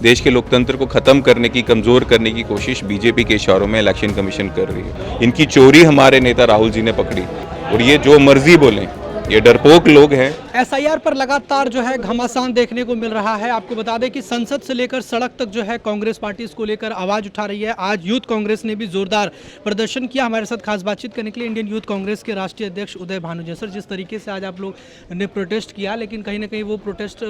देश के लोकतंत्र को ख़त्म करने की, कमज़ोर करने की कोशिश बीजेपी के इशारों में इलेक्शन कमीशन कर रही है। इनकी चोरी हमारे नेता राहुल जी ने पकड़ी और ये जो मर्जी बोलें, ये डरपोक लोग हैं। एसआईआर पर लगातार जो है घमासान देखने को मिल रहा है। आपको बता दें कि संसद से लेकर सड़क तक जो है कांग्रेस पार्टी इसको लेकर आवाज उठा रही है। आज यूथ कांग्रेस ने भी जोरदार प्रदर्शन किया। हमारे साथ खास बातचीत करने के लिए इंडियन यूथ कांग्रेस के राष्ट्रीय अध्यक्ष उदय भानु जी। सर, जिस तरीके से आज आप लोग ने प्रोटेस्ट किया, लेकिन कहीं ना कहीं वो प्रोटेस्ट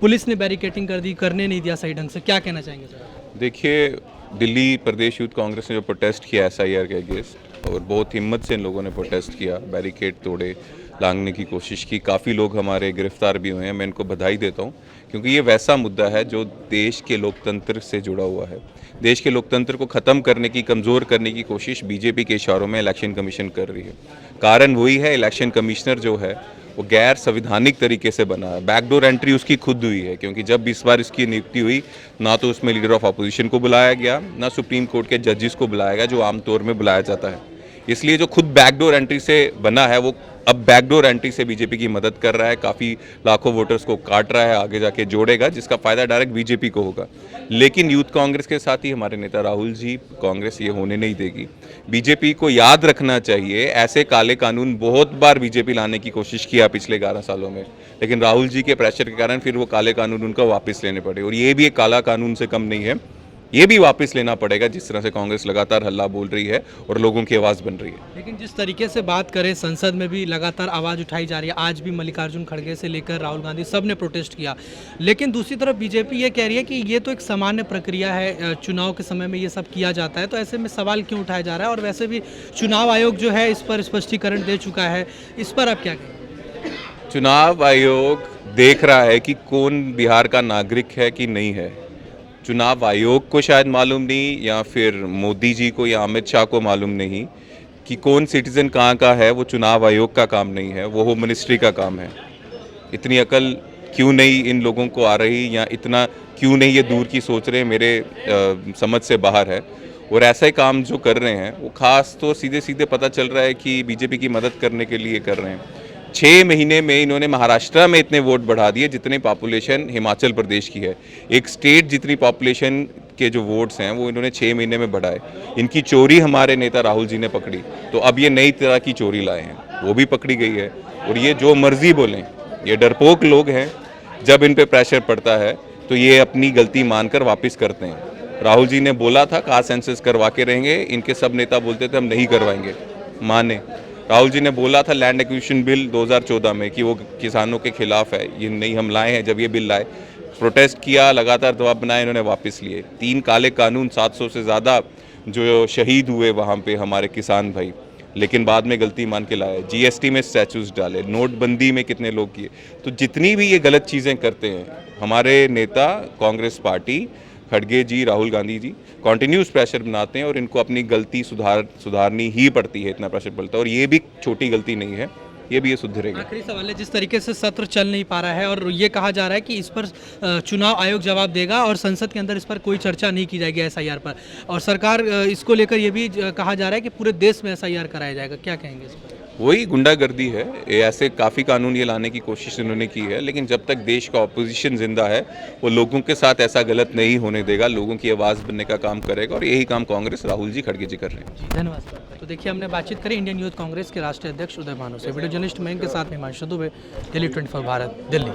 पुलिस ने बैरिकेटिंग कर दी, करने नहीं दिया सही ढंग से, क्या कहना चाहेंगे सर? देखिए, दिल्ली प्रदेश यूथ कांग्रेस ने जो प्रोटेस्ट किया एसआईआर के अगेंस्ट, और बहुत हिम्मत से इन लोगों ने प्रोटेस्ट किया, बैरिकेड तोड़े, लांघने की कोशिश की। काफ़ी लोग हमारे गिरफ्तार भी हुए हैं। मैं इनको बधाई देता हूं, क्योंकि ये वैसा मुद्दा है जो देश के लोकतंत्र से जुड़ा हुआ है। देश के लोकतंत्र को ख़त्म करने की, कमज़ोर करने की कोशिश बीजेपी के इशारों में इलेक्शन कमीशन कर रही है। कारण वही है, इलेक्शन कमिश्नर जो है वो गैर संविधानिक तरीके से बना है। बैकडोर एंट्री उसकी खुद हुई है, क्योंकि जब इस बार इसकी नियुक्ति हुई, ना तो उसमें लीडर ऑफ अपोजिशन को बुलाया गया, ना सुप्रीम कोर्ट के जजेस को बुलाया गया, जो आमतौर में बुलाया जाता है। इसलिए जो खुद बैकडोर एंट्री से बना है, वो अब बैकडोर एंट्री से बीजेपी की मदद कर रहा है, काफ़ी लाखों वोटर्स को काट रहा है, आगे जाके जोड़ेगा, जिसका फायदा डायरेक्ट बीजेपी को होगा। लेकिन यूथ कांग्रेस के साथ ही हमारे नेता राहुल जी, कांग्रेस ये होने नहीं देगी। बीजेपी को याद रखना चाहिए, ऐसे काले कानून बहुत बार बीजेपी लाने की कोशिश किया पिछले 11 सालों में, लेकिन राहुल जी के प्रेशर के कारण फिर वो काले कानून उनको वापस लेने पड़े। और ये भी एक काला कानून से कम नहीं है, ये भी वापस लेना पड़ेगा, जिस तरह से कांग्रेस लगातार हल्ला बोल रही है और लोगों की आवाज़ बन रही है। लेकिन जिस तरीके से बात करें, संसद में भी लगातार आवाज़ उठाई जा रही है। आज भी मल्लिकार्जुन खड़गे से लेकर राहुल गांधी सब ने प्रोटेस्ट किया, लेकिन दूसरी तरफ बीजेपी ये कह रही है कि ये तो एक सामान्य प्रक्रिया है, चुनाव के समय में ये सब किया जाता है, तो ऐसे में सवाल क्यों उठाया जा रहा है? और वैसे भी चुनाव आयोग जो है इस पर स्पष्टीकरण दे चुका है, इस पर आप क्या कहेंगे? चुनाव आयोग देख रहा है कि कौन बिहार का नागरिक है कि नहीं है। चुनाव आयोग को शायद मालूम नहीं, या फिर मोदी जी को या अमित शाह को मालूम नहीं कि कौन सिटीज़न कहाँ का है। वो चुनाव आयोग का काम नहीं है, वो होम मिनिस्ट्री का काम है। इतनी अकल क्यों नहीं इन लोगों को आ रही, या इतना क्यों नहीं ये दूर की सोच रहे, मेरे समझ से बाहर है। और ऐसा ही काम जो कर रहे हैं, वो खास तो सीधे सीधे पता चल रहा है कि बीजेपी की मदद करने के लिए कर रहे हैं। 6 महीने में इन्होंने महाराष्ट्र में इतने वोट बढ़ा दिए जितने पॉपुलेशन हिमाचल प्रदेश की है। एक स्टेट जितनी पॉपुलेशन के जो वोट्स हैं, वो इन्होंने 6 महीने में बढ़ाए। इनकी चोरी हमारे नेता राहुल जी ने पकड़ी, तो अब ये नई तरह की चोरी लाए हैं, वो भी पकड़ी गई है। और ये जो मर्जी बोलें, ये डरपोक लोग हैं। जब इन पे प्रेशर पड़ता है तो ये अपनी गलती मानकर वापस करते हैं। राहुल जी ने बोला था कास्ट सेंसस करवा के रहेंगे, इनके सब नेता बोलते थे हम नहीं करवाएंगे, माने। राहुल जी ने बोला था लैंड एक्विजिशन बिल 2014 में कि वो किसानों के खिलाफ है, ये नहीं हम लाए हैं। जब ये बिल लाए, प्रोटेस्ट किया, लगातार दबाव बनाए, इन्होंने वापस लिए। 3 काले कानून, 700 से ज़्यादा जो शहीद हुए वहाँ पे हमारे किसान भाई, लेकिन बाद में गलती मान के लाए। जीएसटी में स्टैचूज डाले, नोटबंदी में कितने लोग किए। तो जितनी भी ये गलत चीज़ें करते हैं, हमारे नेता कांग्रेस पार्टी, खड़गे जी, राहुल गांधी जी कॉन्टिन्यूस प्रेशर बनाते हैं, और इनको अपनी गलती सुधारनी ही पड़ती है, इतना प्रेशर पड़ता है। और ये भी छोटी गलती नहीं है, ये भी ये सुधरेगा। आखिरी सवाल है, जिस तरीके से सत्र चल नहीं पा रहा है और ये कहा जा रहा है कि इस पर चुनाव आयोग जवाब देगा और संसद के अंदर इस पर कोई चर्चा नहीं की जाएगी एसआईआर पर, और सरकार इसको लेकर ये भी कहा जा रहा है कि पूरे देश में एसआईआर कराया जाएगा, क्या कहेंगे इस पर? वही गुंडागर्दी है। ये ऐसे काफ़ी कानून ये लाने की कोशिश इन्होंने की है, लेकिन जब तक देश का ऑपोजिशन जिंदा है, वो लोगों के साथ ऐसा गलत नहीं होने देगा, लोगों की आवाज़ बनने का काम करेगा। और यही काम कांग्रेस, राहुल जी, खड़गे जी कर रहे हैं। धन्यवाद सर। तो देखिए, हमने बातचीत करी इंडियन यूथ कांग्रेस के राष्ट्रीय अध्यक्ष उदय भानु से। वीडियो जर्नलिस्ट मयंक के साथ हिमांशु दुबे, दिल्ली 24 भारत, दिल्ली।